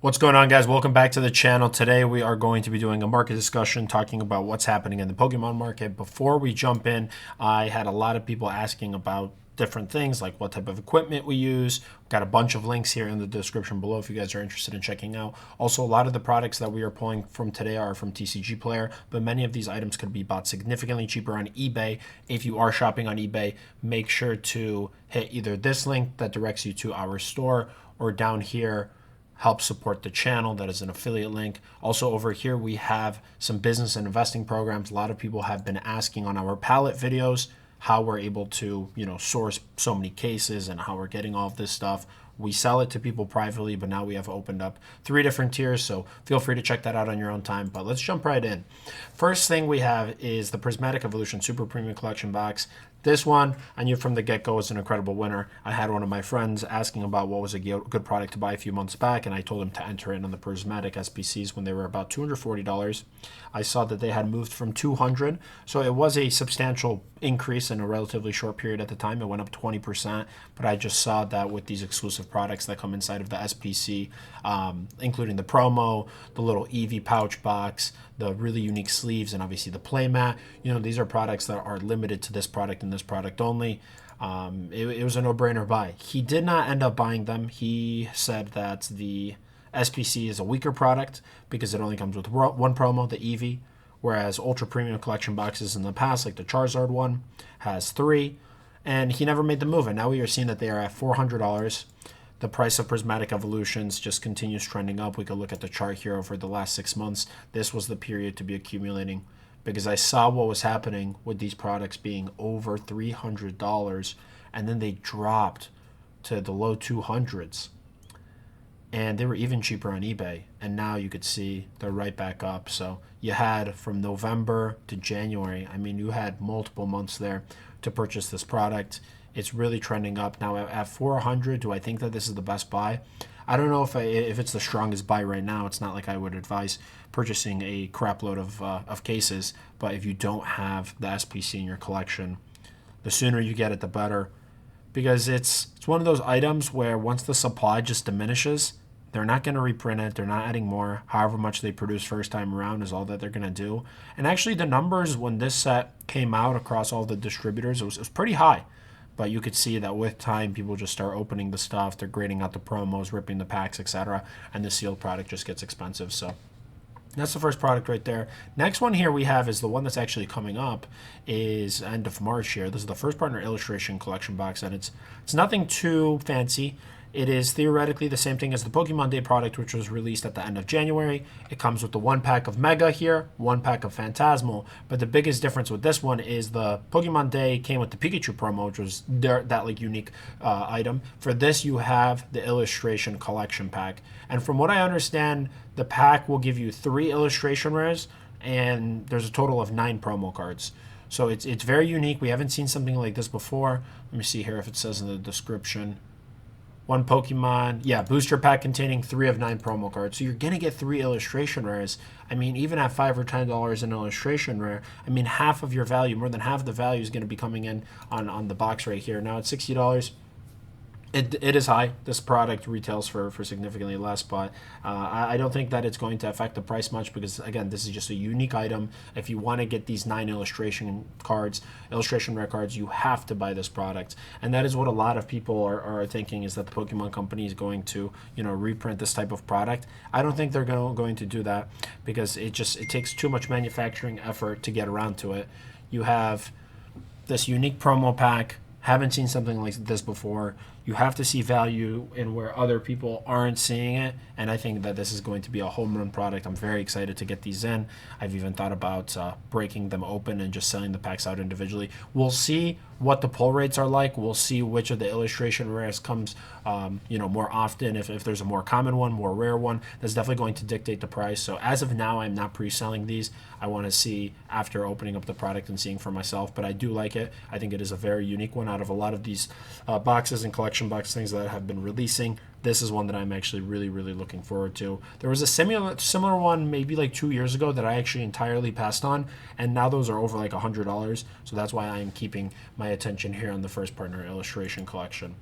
What's going on, guys? Welcome back to the channel. Today we are going to be doing a market discussion talking about what's happening in the Pokemon market. Before we jump in, I had a lot of people asking about different things like what type of equipment we use. We've got a bunch of links here in the description below if you guys are interested in checking out. Also, a lot of the products that we are pulling from today are from TCG Player, but many of these items could be bought significantly cheaper on eBay. If you are shopping on eBay, make sure to hit either this link that directs you to our store or down here help support the channel. That is an affiliate link. Also over here we have some business and investing programs. A lot of people have been asking on our palette videos how we're able to source so many cases and how we're getting all of this stuff. We sell it to people privately, but now we have opened up 3 different tiers, so feel free to check that out on your own time. But let's jump right in. First thing we have is the Prismatic Evolution Super Premium Collection box. This one, I knew from the get-go was an incredible winner. I had one of my friends asking about what was a good product to buy a few months back, and I told him to enter in on the Prismatic SPCs when they were about $240. I saw that they had moved from $200, so it was a substantial increase in a relatively short period at the time. It went up 20%, but I just saw that with these exclusive products that come inside of the SPC, including the promo, the little Eevee pouch box, the really unique sleeves, and obviously the playmat. These are products that are limited to this product and this product only. It was a no-brainer buy. He did not end up buying them. He said that the SPC is a weaker product because it only comes with one promo, the Eevee, whereas ultra premium collection boxes in the past, like the Charizard one, has 3, and he never made the move. And now we are seeing that they are at $400. The price of Prismatic Evolutions just continues trending up. We could look at the chart here over the last 6 months. This was the period to be accumulating because I saw what was happening with these products being over $300, and then they dropped to the low 200s. And they were even cheaper on eBay, and now you could see they're right back up. So you had from November to January, you had multiple months there to purchase this product. It's really trending up now at 400. Do I think that this is the best buy? I don't know if it's the strongest buy right now. It's not like I would advise purchasing a crap load of cases, but if you don't have the SPC in your collection, the sooner you get it, the better, because it's one of those items where once the supply just diminishes, they're not going to reprint it. They're not adding more. However much they produce first time around is all that they're going to do. And actually the numbers when this set came out across all the distributors, it was pretty high. But you could see that with time, people just start opening the stuff. They're grading out the promos, ripping the packs, etc. And the sealed product just gets expensive. So that's the first product right there. Next one here we have is the one that's actually coming up is end of March here. This is the first partner illustration collection box, and it's nothing too fancy. It is theoretically the same thing as the Pokemon Day product, which was released at the end of January. It comes with the 1 pack of Mega here, 1 pack of Phantasmal. But the biggest difference with this one is the Pokemon Day came with the Pikachu promo, which was that unique item. For this, you have the illustration collection pack. And from what I understand, the pack will give you 3 illustration rares, and there's a total of 9 promo cards. So it's very unique. We haven't seen something like this before. Let me see here if it says in the description. 1 Pokemon, booster pack containing 3 of 9 promo cards. So you're going to get 3 illustration rares. Even at $5 or $10 an illustration rare, half of your value, more than half of the value is going to be coming in on the box right here. Now it's $60. It is high. This product retails for significantly less, but I don't think that it's going to affect the price much because, again, this is just a unique item. If you want to get these 9 illustration rare cards, you have to buy this product. And that is what a lot of people are thinking, is that the Pokemon company is going to reprint this type of product. I don't think they're going to do that because it takes too much manufacturing effort to get around to it. You have this unique promo pack. Haven't seen something like this before. You have to see value in where other people aren't seeing it, and I think that this is going to be a home run product. I'm very excited to get these in. I've even thought about breaking them open and just selling the packs out individually. We'll see what the pull rates are like. We'll see which of the illustration rares comes more often. If there's a more common one, more rare one, that's definitely going to dictate the price. So as of now, I'm not pre-selling these. I want to see after opening up the product and seeing for myself, but I do like it. I think it is a very unique one out of a lot of these boxes and collection box things that have been releasing. This is one that I'm actually really, really looking forward to. There was a similar one maybe like 2 years ago that I actually entirely passed on, and now those are over like $100. So that's why I am keeping my attention here on the first partner illustration collection.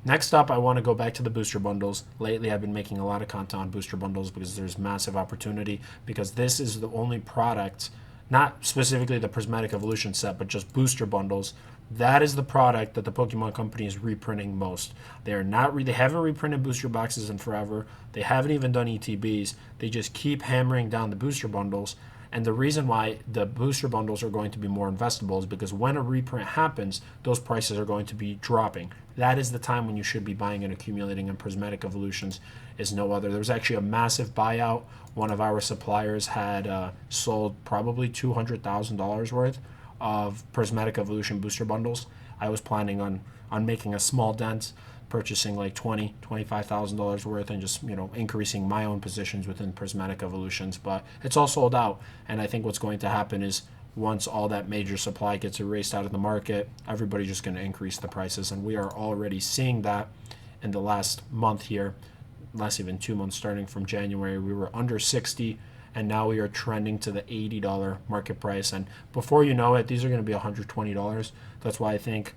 Next up, I want to go back to the booster bundles. Lately, I've been making a lot of content on booster bundles because there's massive opportunity, because this is the only product, not specifically the Prismatic Evolution set, but just booster bundles. That is the product that the Pokemon Company is reprinting most. They are not they haven't reprinted booster boxes in forever. They haven't even done ETBs. They just keep hammering down the booster bundles. And the reason why the booster bundles are going to be more investable is because when a reprint happens, those prices are going to be dropping. That is the time when you should be buying and accumulating, and Prismatic Evolutions is no other. There was actually a massive buyout. One of our suppliers had sold probably $200,000 worth of Prismatic Evolution booster bundles. I was planning on making a small dent, purchasing like $25,000 worth, and just increasing my own positions within Prismatic Evolutions. But it's all sold out, and I think what's going to happen is once all that major supply gets erased out of the market, everybody's just going to increase the prices, and we are already seeing that in the last month here, last even 2 months. Starting from January, we were under 60, and now we are trending to the $80 market price, and before you know it, these are going to be $120. That's why I think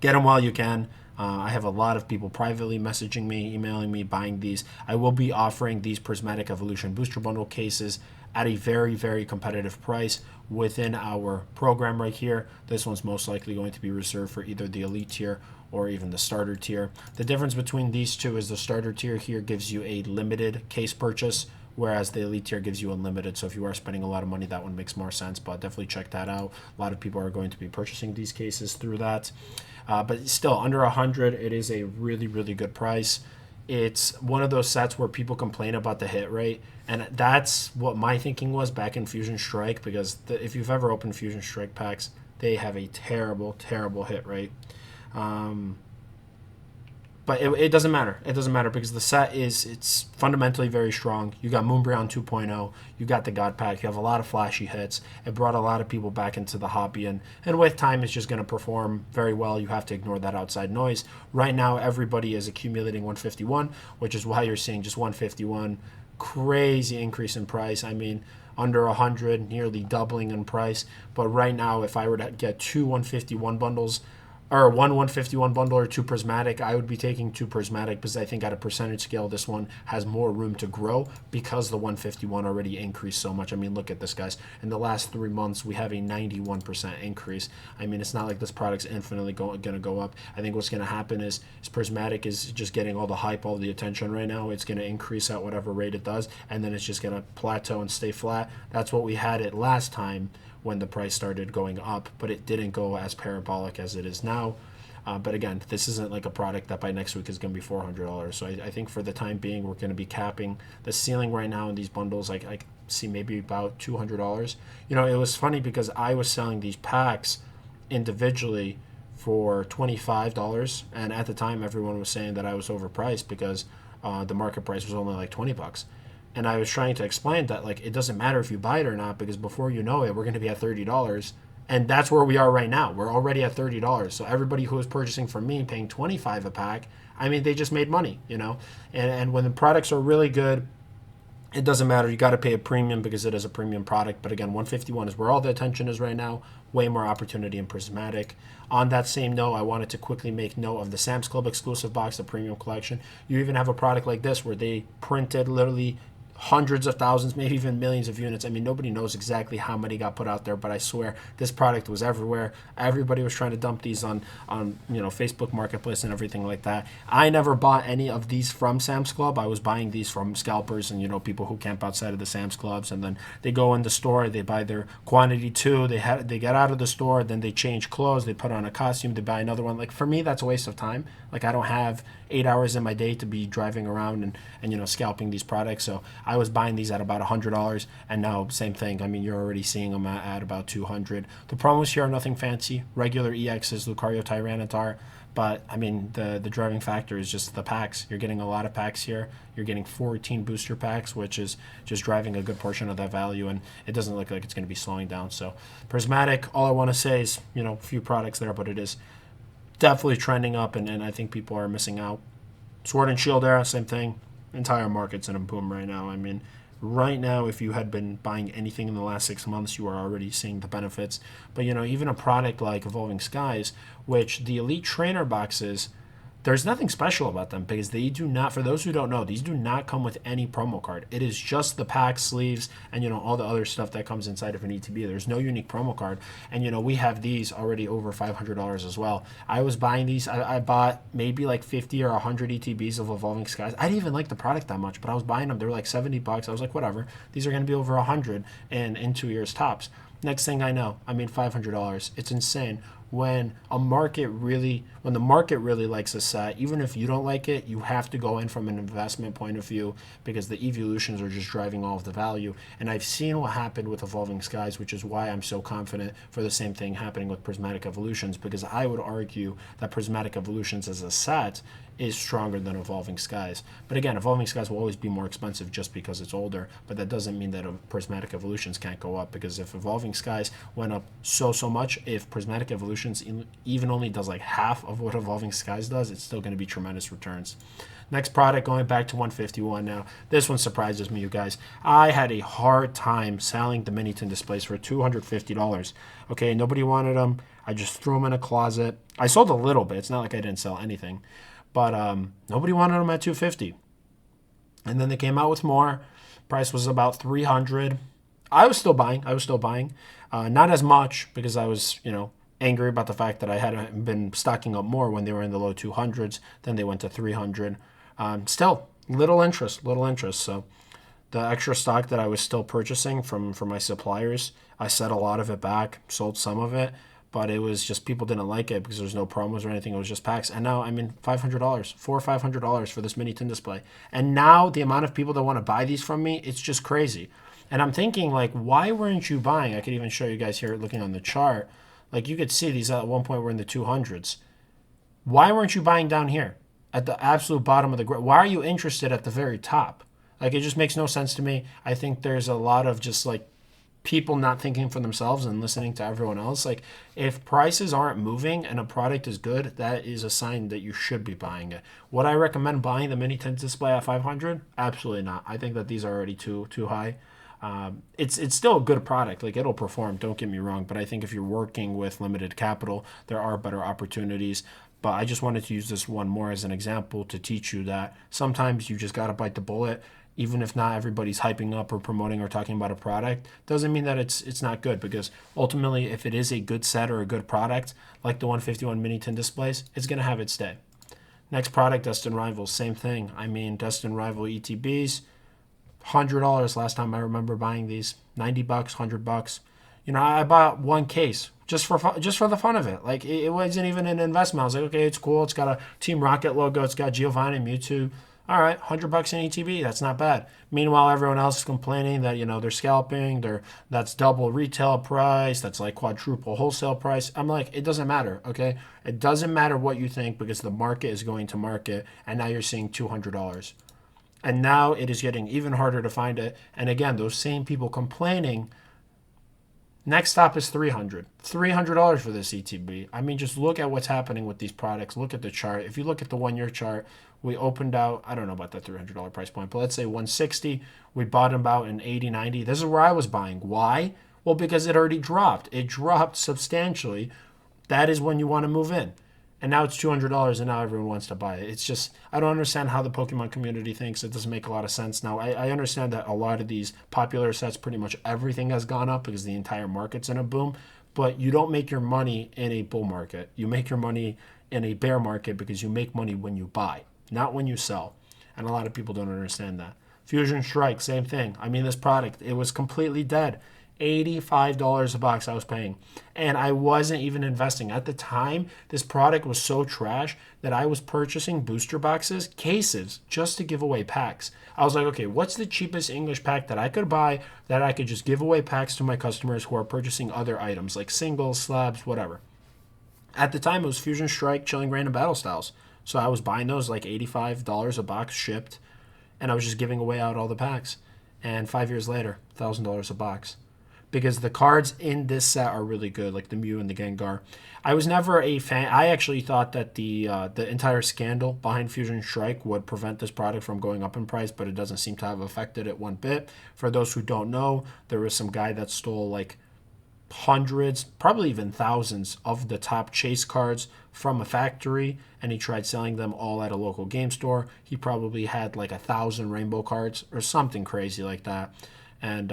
get them while you can. I have a lot of people privately messaging me, emailing me, buying these. I will be offering these Prismatic Evolution booster bundle cases at a very, very competitive price within our program right here. This one's most likely going to be reserved for either the elite tier or even the starter tier. The difference between these two is the starter tier here gives you a limited case purchase, whereas the elite tier gives you unlimited. So if you are spending a lot of money, that one makes more sense, but definitely check that out. A lot of people are going to be purchasing these cases through that. But still, under 100, it is a really, really good price. It's one of those sets where people complain about the hit rate, and that's what my thinking was back in Fusion Strike, because if you've ever opened Fusion Strike packs, they have a terrible, terrible hit rate. But it doesn't matter. It doesn't matter because the set it's fundamentally very strong. You got Moonbreon 2.0. You got the God Pack. You have a lot of flashy hits. It brought a lot of people back into the hobby. And with time, it's just going to perform very well. You have to ignore that outside noise. Right now, everybody is accumulating 151, which is why you're seeing just 151. Crazy increase in price. I mean, under 100, nearly doubling in price. But right now, if I were to get two 151 bundles, or one 151 bundle or two Prismatic, I would be taking two Prismatic because I think at a percentage scale, this one has more room to grow because the 151 already increased so much. I mean, look at this, guys. In the last 3 months, we have a 91% increase. I mean, it's not like this product's infinitely going to go up. I think what's going to happen is Prismatic is just getting all the hype, all the attention right now. It's going to increase at whatever rate it does, and then it's just going to plateau and stay flat. That's what we had it last time when the price started going up, but it didn't go as parabolic as it is now. But again, this isn't like a product that by next week is going to be $400. So I think for the time being, we're going to be capping the ceiling right now in these bundles. I see maybe about $200. It was funny because I was selling these packs individually for $25, and at the time, everyone was saying that I was overpriced because the market price was only like $20. And I was trying to explain that, like, it doesn't matter if you buy it or not, because before you know it, we're going to be at $30. And that's where we are right now. We're already at $30. So everybody who is purchasing from me, paying $25 a pack, I mean, they just made money, And when the products are really good, it doesn't matter. You got to pay a premium because it is a premium product. But again, 151 is where all the attention is right now. Way more opportunity in Prismatic. On that same note, I wanted to quickly make note of the Sam's Club exclusive box, the premium collection. You even have a product like this where they printed literally hundreds of thousands, maybe even millions of units. I mean, nobody knows exactly how many got put out there, but I swear this product was everywhere. Everybody was trying to dump these on Facebook Marketplace and everything like that. I never bought any of these from Sam's Club. I was buying these from scalpers and people who camp outside of the Sam's Clubs, and then they go in the store, they buy their quantity too. They get out of the store, then they change clothes, they put on a costume, they buy another one. Like, for me, that's a waste of time. Like, I don't have 8 hours in my day to be driving around and scalping these products. So I was buying these at about $100, and now same thing. I mean, you're already seeing them at about $200. The promos here are nothing fancy. Regular EXs, Lucario, Tyranitar. But, I mean, the driving factor is just the packs. You're getting a lot of packs here. You're getting 14 booster packs, which is just driving a good portion of that value, and it doesn't look like it's going to be slowing down. So Prismatic, all I want to say is, a few products there, but it is definitely trending up, and I think people are missing out. Sword and Shield era, same thing. Entire market's in a boom right now. I mean, right now, if you had been buying anything in the last 6 months, you are already seeing the benefits. But, even a product like Evolving Skies, which the Elite Trainer boxes, there's nothing special about them because they do not, for those who don't know, these do not come with any promo card. It is just the pack, sleeves, and, all the other stuff that comes inside of an ETB. There's no unique promo card. And, we have these already over $500 as well. I was buying these. I bought maybe like 50 or 100 ETBs of Evolving Skies. I didn't even like the product that much, but I was buying them. They were like $70. I was like, whatever. These are going to be over 100 in 2 years tops. Next thing I know, I made $500. It's insane. When the market really likes a set, even if you don't like it, you have to go in from an investment point of view because the evolutions are just driving all of the value. And I've seen what happened with Evolving Skies, which is why I'm so confident for the same thing happening with Prismatic Evolutions, because I would argue that Prismatic Evolutions as a set is stronger than Evolving Skies. But again, Evolving Skies will always be more expensive just because it's older, but that doesn't mean that Prismatic Evolutions can't go up, because if Evolving Skies went up so much, if Prismatic Evolutions even only does like half of what Evolving Skies does, it's still going to be tremendous returns. Next product, going back to 151 now. This one surprises me, you guys. I had a hard time selling the mini tin displays for $250. Okay, nobody wanted them. I just threw them in a closet. I sold a little bit. It's not like I didn't sell anything. But nobody wanted them at $250. And then they came out with more. Price was about $300. I was still buying. Not as much because I was, angry about the fact that I hadn't been stocking up more when they were in the low 200s. Then they went to 300. Still, little interest. So the extra stock that I was still purchasing from my suppliers, I set a lot of it back, sold some of it. But it was just people didn't like it because there's no promos or anything. It was just packs. And now I'm in $500, $400 or $500 for this mini tin display. And now the amount of people that want to buy these from me, it's just crazy. And I'm thinking, like, why weren't you buying? I could even show you guys here looking on the chart. Like, you could see these at one point were in the 200s. Why weren't you buying down here at the absolute bottom of the grid? Why are you interested at the very top? Like, it just makes no sense to me. I think there's a lot of just, like, people not thinking for themselves and listening to everyone else. Like, if prices aren't moving and a product is good, that is a sign that you should be buying it. Would I recommend buying the mini tin display at $500? Absolutely not. I think that these are already too high. It's still a good product. Like, it'll perform, don't get me wrong, but I think if you're working with limited capital, there are better opportunities. But I just wanted to use this one more as an example to teach you that sometimes you just got to bite the bullet. Even if not everybody's hyping up or promoting or talking about a product, doesn't mean that it's not good, because ultimately, if it is a good set or a good product, like the 151 mini tin displays, it's going to have its day. Next product, Destined Rivals, same thing. I mean, Destined Rival ETBs, $100 last time I remember buying these, $90, $100. I bought one case just for the fun of it. Like, it wasn't even an investment. I was like, okay, it's cool. It's got a Team Rocket logo. It's got Giovanni, Mewtwo. All right, $100 in ETB, that's not bad. Meanwhile, everyone else is complaining that, they're scalping, that's double retail price, that's like quadruple wholesale price. I'm like, it doesn't matter, okay? It doesn't matter what you think, because the market is going to market, and now you're seeing $200. And now it is getting even harder to find it. And again, those same people complaining, next stop is $300. $300 for this ETB. I mean, just look at what's happening with these products. Look at the chart. If you look at the 1 year chart, we opened out, I don't know about that $300 price point, but let's say 160. We bottomed out in 80, 90. This is where I was buying. Why? Well, because it already dropped. It dropped substantially. That is when you want to move in. And now it's $200, and now everyone wants to buy it. It's just, I don't understand how the Pokemon community thinks. It doesn't make a lot of sense. Now, I understand that a lot of these popular sets, pretty much everything has gone up because the entire market's in a boom. But you don't make your money in a bull market. You make your money in a bear market because you make money when you buy, not when you sell. And a lot of people don't understand that. Fusion Strike, same thing. I mean, this product, it was completely dead. $85 a box I was paying. And I wasn't even investing. At the time, this product was so trash that I was purchasing booster boxes, cases, just to give away packs. I was like, okay, what's the cheapest English pack that I could buy that I could just give away packs to my customers who are purchasing other items, like singles, slabs, whatever. At the time, it was Fusion Strike, Chilling Reign, and Battle Styles. So I was buying those like $85 a box shipped, and I was just giving away out all the packs. And 5 years later, $1,000 a box. Because the cards in this set are really good, like the Mew and the Gengar. I was never a fan. I actually thought that the entire scandal behind Fusion Strike would prevent this product from going up in price, but it doesn't seem to have affected it one bit. For those who don't know, there was some guy that stole like hundreds, probably even thousands of the top chase cards from a factory and he tried selling them all at a local game store, he probably had like 1,000 rainbow cards or something crazy like that. And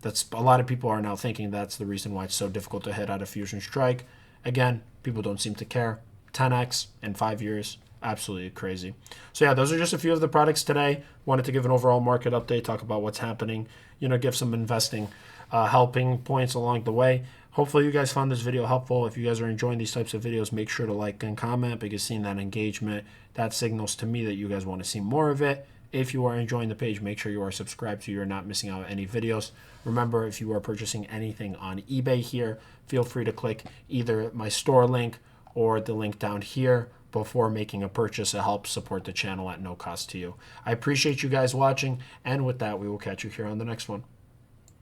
that's a lot of people are now thinking that's the reason why it's so difficult to hit out a Fusion Strike. Again, people don't seem to care. 10x in 5 years, absolutely crazy. So yeah, those are just a few of the products today. Wanted to give an overall market update, talk about what's happening, give some investing helping points along the way. Hopefully you guys found this video helpful. If you guys are enjoying these types of videos, make sure to like and comment, because seeing that engagement, that signals to me that you guys want to see more of it. If you are enjoying the page, make sure you are subscribed so you're not missing out on any videos. Remember, if you are purchasing anything on eBay here, feel free to click either my store link or the link down here before making a purchase. It helps support the channel at no cost to you. I appreciate you guys watching, and with that, we will catch you here on the next one.